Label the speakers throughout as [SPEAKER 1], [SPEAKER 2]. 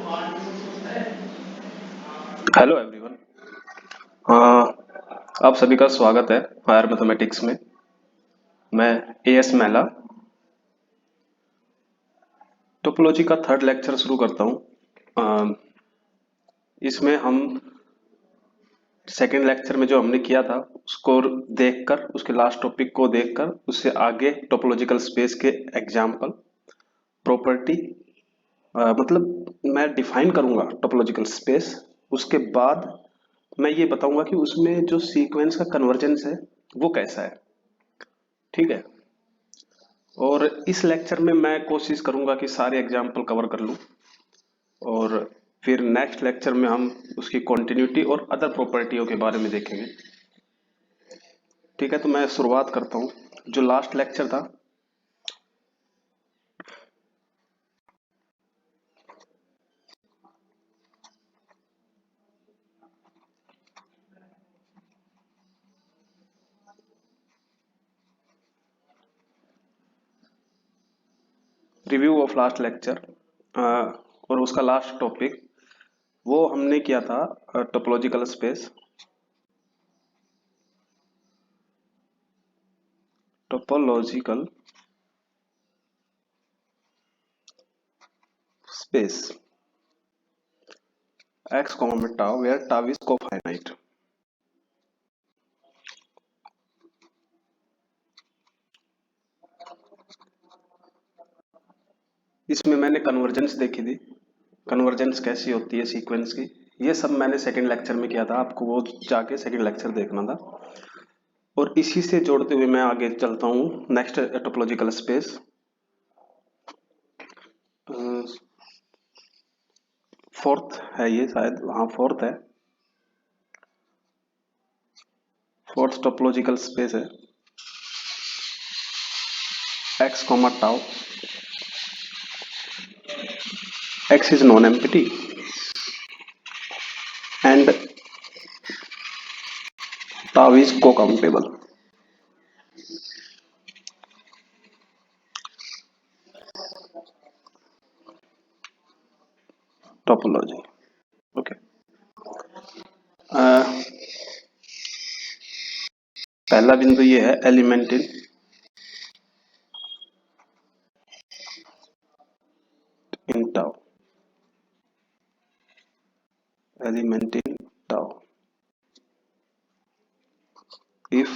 [SPEAKER 1] Hello everyone. आप सभी का स्वागत है हायर मैथमेटिक्स में। मैं एएस मैला टोपोलॉजी का थर्ड लेक्चर शुरू करता हूँ। इसमें हम सेकेंड लेक्चर में जो हमने किया था उसको देखकर, उसके लास्ट टॉपिक को देखकर उससे आगे टोपोलॉजिकल स्पेस के एग्जाम्पल, प्रॉपर्टी, मतलब मैं डिफाइन करूंगा टोपोलॉजिकल स्पेस। उसके बाद मैं ये बताऊंगा कि उसमें जो सीक्वेंस का कन्वर्जेंस है वो कैसा है। ठीक है। और इस लेक्चर में मैं कोशिश करूंगा कि सारे एग्जाम्पल कवर कर लूं, और फिर नेक्स्ट लेक्चर में हम उसकी कॉन्टिन्यूटी और अदर प्रॉपर्टियों के बारे में देखेंगे। ठीक है, तो मैं शुरुआत करता हूं। जो लास्ट लेक्चर था, रिव्यू ऑफ लास्ट लेक्चर, और उसका लास्ट टॉपिक वो हमने किया था topological space. Topological space x comma में टाउ वेयर टाउ इज कोफाइनाइट। इसमें मैंने कन्वर्जेंस देखी थी, कन्वर्जेंस कैसी होती है सीक्वेंस की। ये सब मैंने सेकंड लेक्चर में किया था, आपको वो जाके सेकंड लेक्चर देखना था। और इसी से जोड़ते हुए मैं आगे चलता हूँ नेक्स्ट टोपोलॉजिकल स्पेस। फोर्थ है ये शायद, हाँ फोर्थ है। फोर्थ टोपोलॉजिकल स्पेस है x comma tau, x is non empty and tau is को काउंटेबल। Topology, okay. पहला बिंदु ये है element in tau, element in tau. if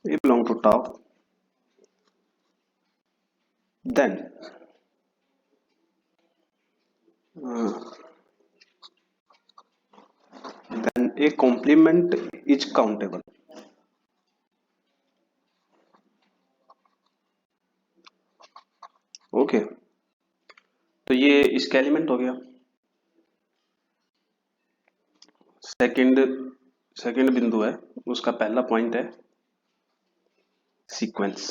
[SPEAKER 1] a belong to tau, then a complement is countable। Okay, तो ये इसका element हो गया। सेकंड सेकंड बिंदु है, उसका पहला पॉइंट है सीक्वेंस।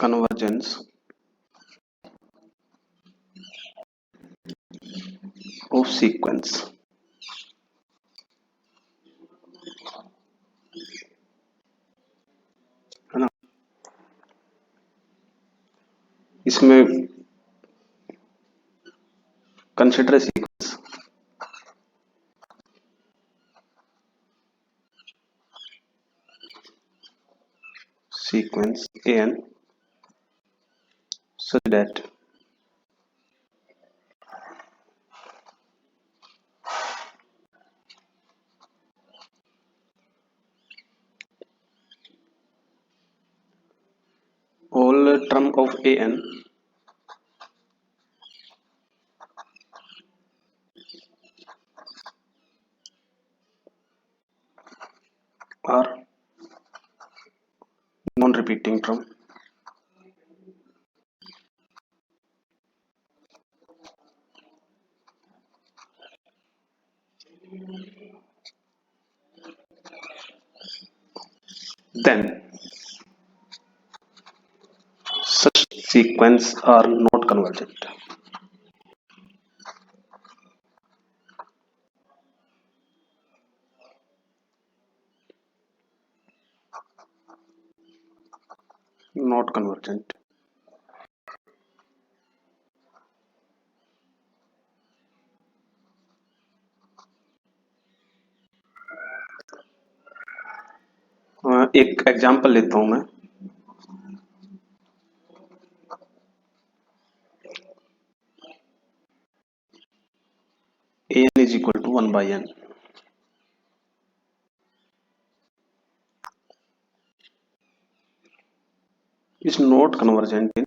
[SPEAKER 1] कन्वर्जेंस ऑफ सीक्वेंस, है ना। इसमें consider sequence, sequence an such that all term of an are non-repeating term then such sequence are not convergent। Not convergent. एक एग्जांपल लेता हूं मैं। an is equal to 1 by n is not convergent in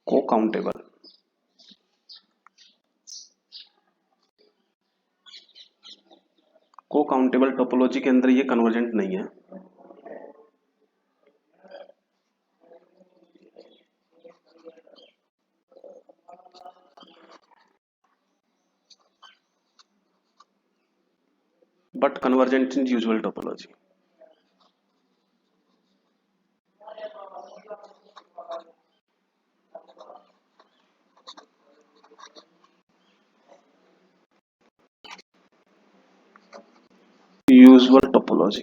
[SPEAKER 1] co-countable। co-countable topology के अंदर ये convergent नहीं है। But convergent in usual topology. Usual topology.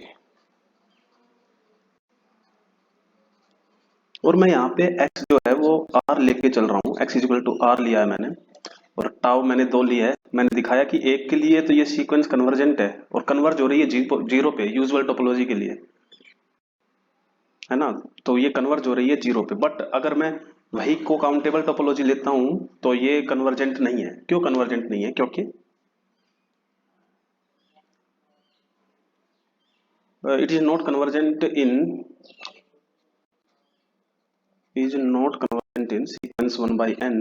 [SPEAKER 1] और मैं यहाँ पे x जो है वो r लेके चल रहा हूँ, x इक्वल टू r लिया है मैंने, और टाउ मैंने 2 लिया है। मैंने दिखाया कि एक के लिए तो ये सीक्वेंस कन्वर्जेंट है और कन्वर्ज हो रही है जीरो पे यूजुअल टोपोलॉजी के लिए, है ना। तो ये कन्वर्ज हो रही है जीरो पे। बट अगर मैं वही को काउंटेबल टोपोलॉजी लेता हूं तो ये कन्वर्जेंट नहीं है। क्यों कन्वर्जेंट नहीं है? क्योंकि it is not convergent in sequence 1 by n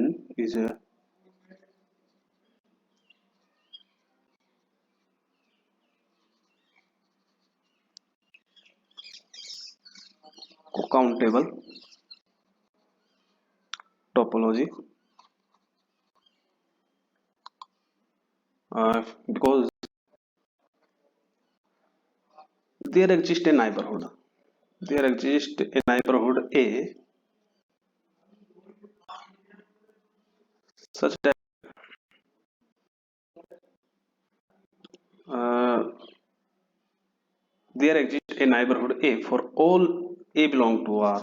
[SPEAKER 1] is countable topology because there exists a neighborhood, A such that uh, there exists a neighborhood A for all A belong to R।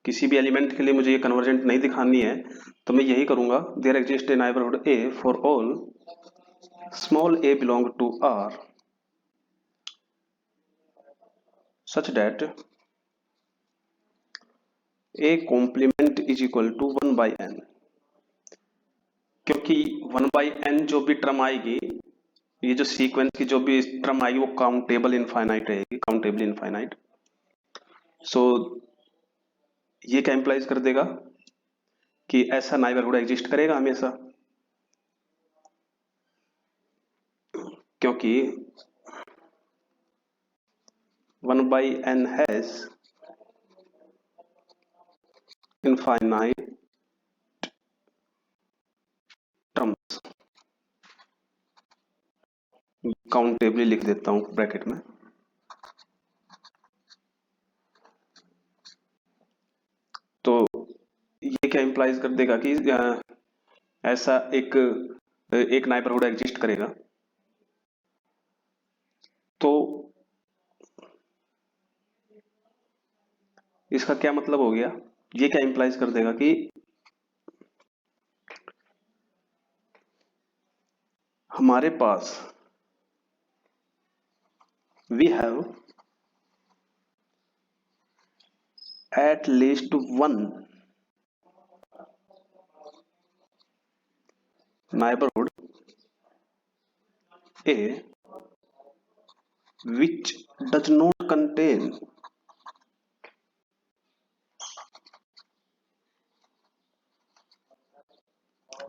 [SPEAKER 1] किसी भी element के लिए मुझे ये convergent नहीं दिखानी है तो मैं यही करूंगा, there exist a neighbourhood a for all small a belong to R such that a complement is equal to 1 by n। क्योंकि 1 by n जो भी टर्म आएगी, ये जो सीक्वेंस की जो भी टर्म आएगी वो काउंटेबल इनफाइनाइट रहेगी, काउंटेबल इनफाइनाइट। सो ये क्या इंप्लाइज कर देगा कि ऐसा नाइबरहुड एग्जिस्ट करेगा हमेशा, क्योंकि 1 by n has infinite terms. Countably लिख देता हूं ब्रैकेट में। तो ये क्या इंप्लाइज कर देगा कि ऐसा एक नाइबरहुड एग्जिस्ट करेगा। तो इसका क्या मतलब हो गया? ये क्या इंप्लाइज कर देगा कि हमारे पास we have at least one neighborhood A which does not contain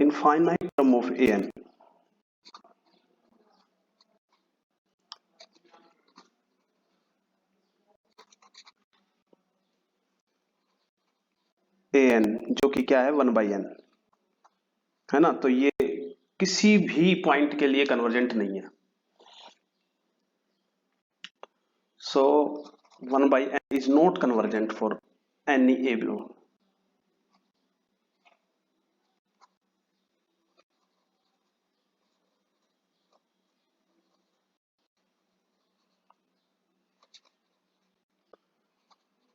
[SPEAKER 1] infinite term of an। an जो कि क्या है 1 by n, है ना। तो ये किसी भी पॉइंट के लिए कन्वर्जेंट नहीं है। सो 1 by n is not convergent for any a belong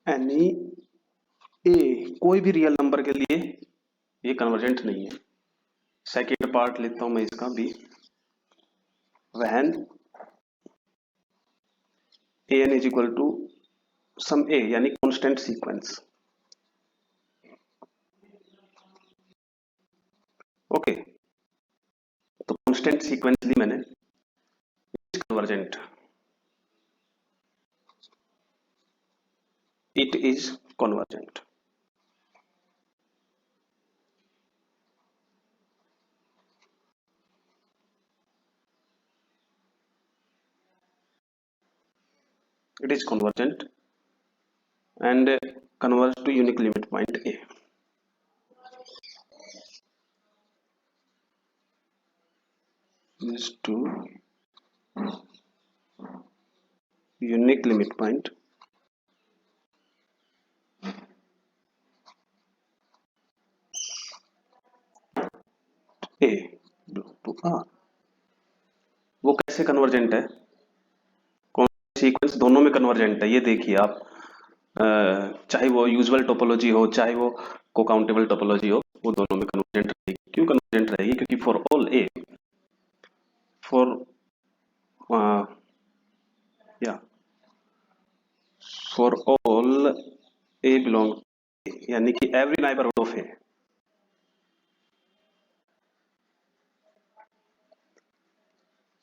[SPEAKER 1] any a कोई भी रियल नंबर के लिए ये कन्वर्जेंट नहीं है। सेकेंड पार्ट लेता हूं मैं इसका भी, when an is equal to some a यानी कांस्टेंट सीक्वेंस। ओके, तो कांस्टेंट सीक्वेंस ली मैंने, convergent, it is convergent. It is convergent and converge to unique limit point A. Is to unique limit point A to R। वो कैसे convergent है? कौन sequence दोनों में कन्वर्जेंट है, ये देखिए आप। चाहे वो यूजुअल टोपोलॉजी हो, चाहे वो कोकाउंटेबल टोपोलॉजी हो, वो दोनों में कन्वर्जेंट रहेगी। क्यों कन्वर्जेंट रहेगी? क्योंकि फॉर ऑल ए, फॉर या फॉर ऑल ए बिलोंग, यानी कि every neighbourhood of A,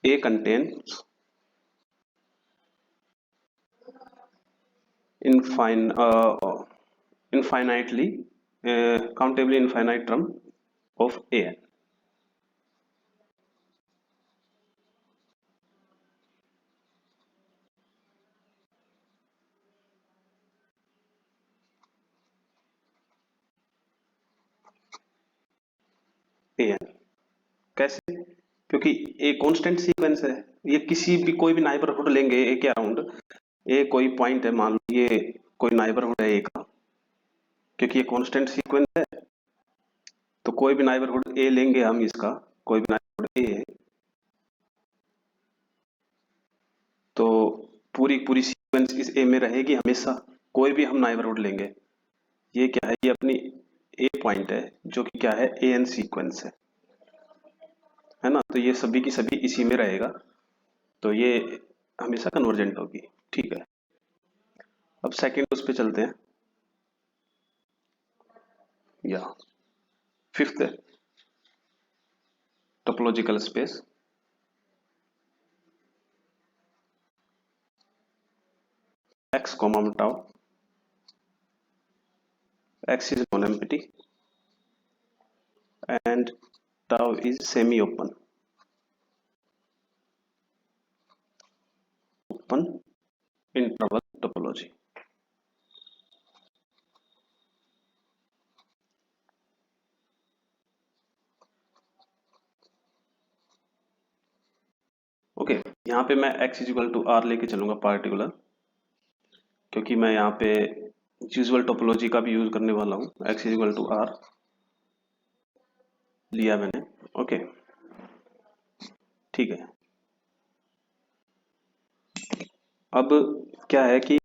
[SPEAKER 1] A contains infinitely countably infinite term of an। an कैसे? क्योंकि ए कांस्टेंट सीक्वेंस है, ये किसी भी कोई भी नाइबरहुड लेंगे ए के अराउंड, ए कोई पॉइंट है, मान लो ये कोई नाइबरहुड है ए का, क्योंकि ये कांस्टेंट सीक्वेंस है, तो कोई भी नाइबरहुड ए लेंगे हम इसका, कोई भी नाइबरहुड ए है, तो पूरी पूरी सीक्वेंस इस ए में रहेगी हमेशा। कोई भी हम नाइबरहुड लेंगे, ये क्या है? ये अपनी ए पॉइंट है, जो कि क्या है? ए एन सीक्वेंस है ना? तो ये सभी की सभी इसी में रहेगा, तो ये हमेशा कन्वर्जेंट होगी। ठीक है, अब सेकंड उस पे चलते हैं, या fifth topological space. x comma tau, x is non-empty and tau is semi-open, open interval topology। Okay, यहाँ पे मैं x इक्वल टू आर लेके चलूंगा पार्टिकुलर, क्योंकि मैं यहाँ पे यूजुअल टोपोलॉजी का भी यूज करने वाला हूँ। x इक्वल टू आर लिया मैंने। ओके, ठीक है। अब क्या है कि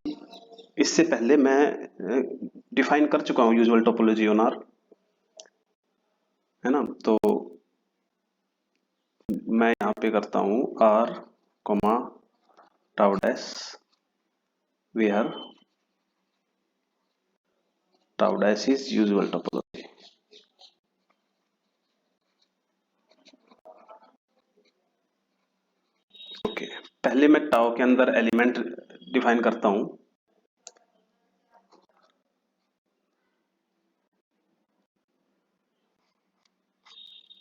[SPEAKER 1] इससे पहले मैं डिफाइन कर चुका हूँ यूजुअल टोपोलॉजी ऑन आर, है ना? तो मैं यहाँ पे करता हूँ R comma tau dash where tau dash is usual topology. Okay, पहले मैं टाउ के अंदर एलिमेंट डिफाइन करता हूँ।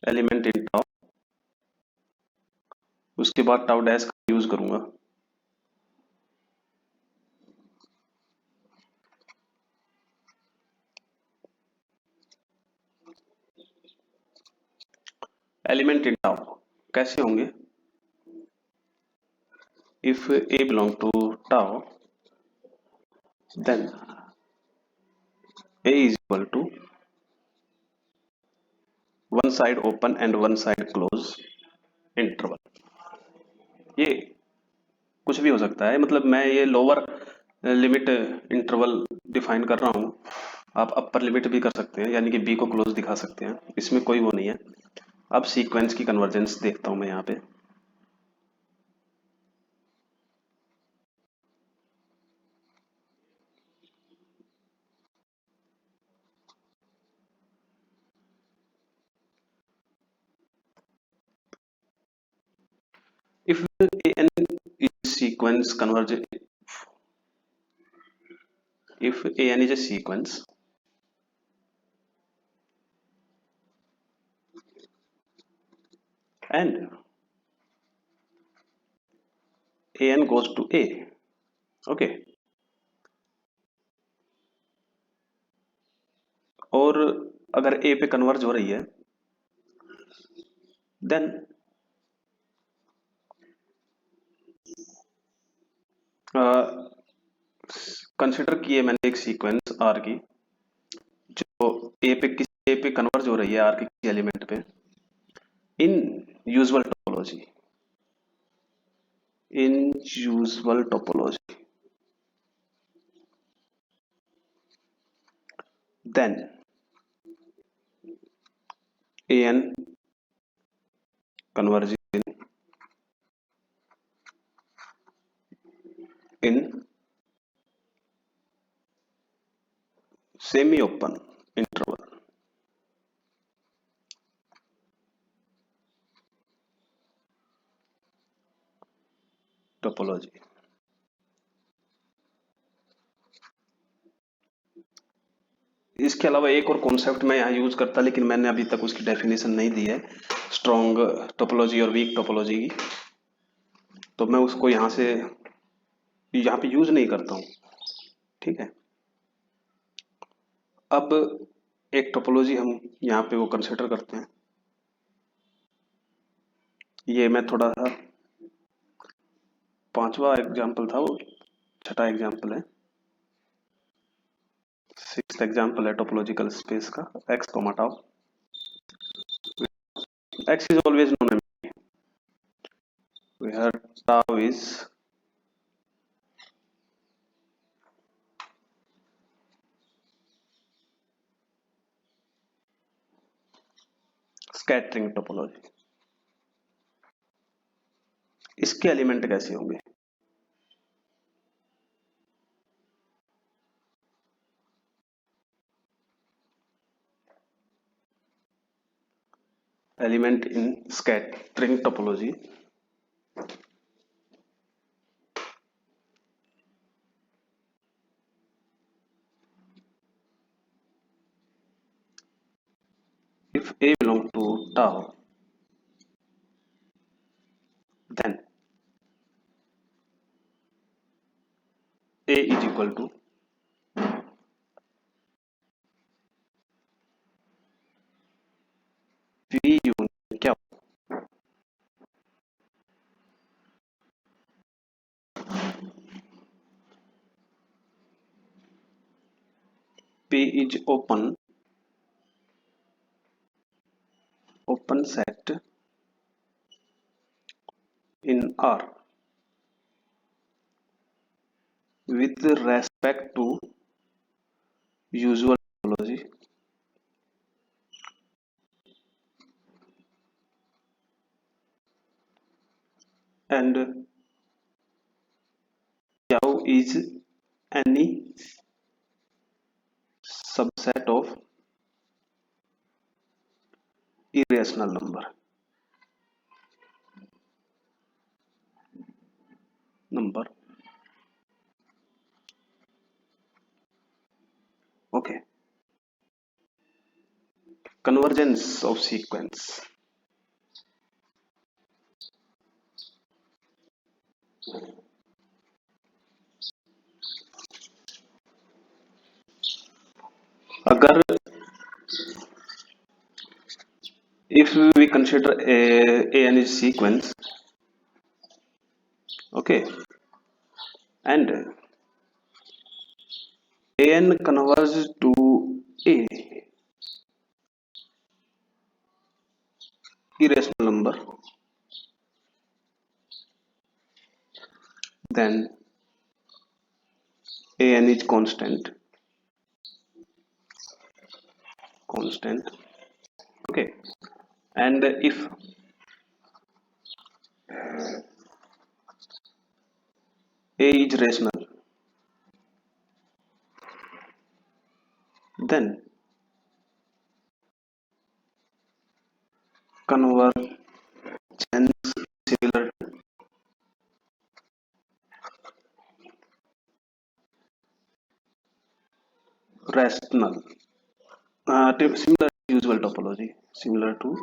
[SPEAKER 1] एलिमेंट इन टाउ, उसके बाद टाउ डैश का यूज करूंगा। एलिमेंट इन टाउ कैसे होंगे? If A belong to tau, then A is equal to one side open and one side close interval. ये कुछ भी हो सकता है, मतलब मैं ये लोअर लिमिट इंटरवल डिफाइन कर रहा हूँ। आप अपर लिमिट भी कर सकते हैं, यानी कि बी को क्लोज दिखा सकते हैं, इसमें कोई वो नहीं है। अब सीक्वेंस की कन्वर्जेंस देखता हूँ मैं यहाँ पे। If an is sequence converge if an is a sequence and an goes to a, okay, और अगर ए पे कन्वर्ज हो रही है, देन कंसिडर किए मैंने एक सीक्वेंस आर की, जो ए पे कन्वर्ज हो रही है आर के किसी एलिमेंट पे, in usual topology, in usual topology, then an converges in semi open interval topology. इसके अलावा एक और कॉन्सेप्ट मैं यहाँ यूज करता, लेकिन मैंने अभी तक उसकी डेफिनेशन नहीं दी है, स्ट्रॉन्ग टोपोलॉजी और वीक टोपोलॉजी की, तो मैं उसको यहाँ पे यूज नहीं करता हूँ। ठीक है, अब एक टोपोलॉजी हम यहाँ पे वो कंसिडर करते हैं। ये मैं थोड़ा सा, पांचवा एग्जाम्पल था वो, छठा एग्जाम्पल है, सिक्स्थ एग्जाम्पल है टोपोलॉजिकल स्पेस का। एक्स को हटाओ, x is always known, where tau is scattering topology. इसके एलिमेंट कैसे होंगे? Element in scattering topology, if A belong to tau, then A is equal to P union क्या? P is open set in R with respect to usual topology and tau is any subset of irrational number, okay, convergence of sequence। अगर if we consider an is sequence, okay, and an converges to A irrational number, then an is constant. Okay, and if A is rational, then convergence similar to rational. Similar to usual topology. Similar to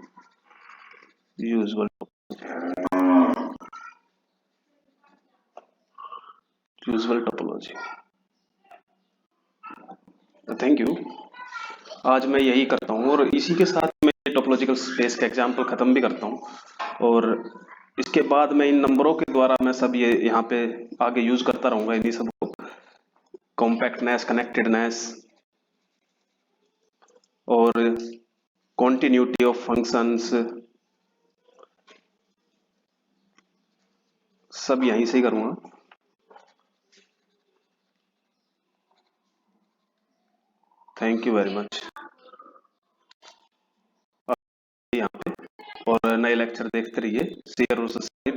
[SPEAKER 1] usual usual topology. Thank you. आज मैं यही करता हूँ और इसी के साथ मैं टोपोलॉजिकल स्पेस का एग्जाम्पल खत्म भी करता हूँ और इसके बाद मैं इन नंबरों के द्वारा मैं सब ये यहाँ पे आगे यूज करता रहूंगा इन्हीं सब को, कॉम्पैक्टनेस, कनेक्टेडनेस और कॉन्टिन्यूटी ऑफ फंक्शंस, सब यहीं से ही करूंगा। Thank you very much. यहाँ पे और नए लेक्चर देखते रहिए, शेयर और सब्सक्राइब।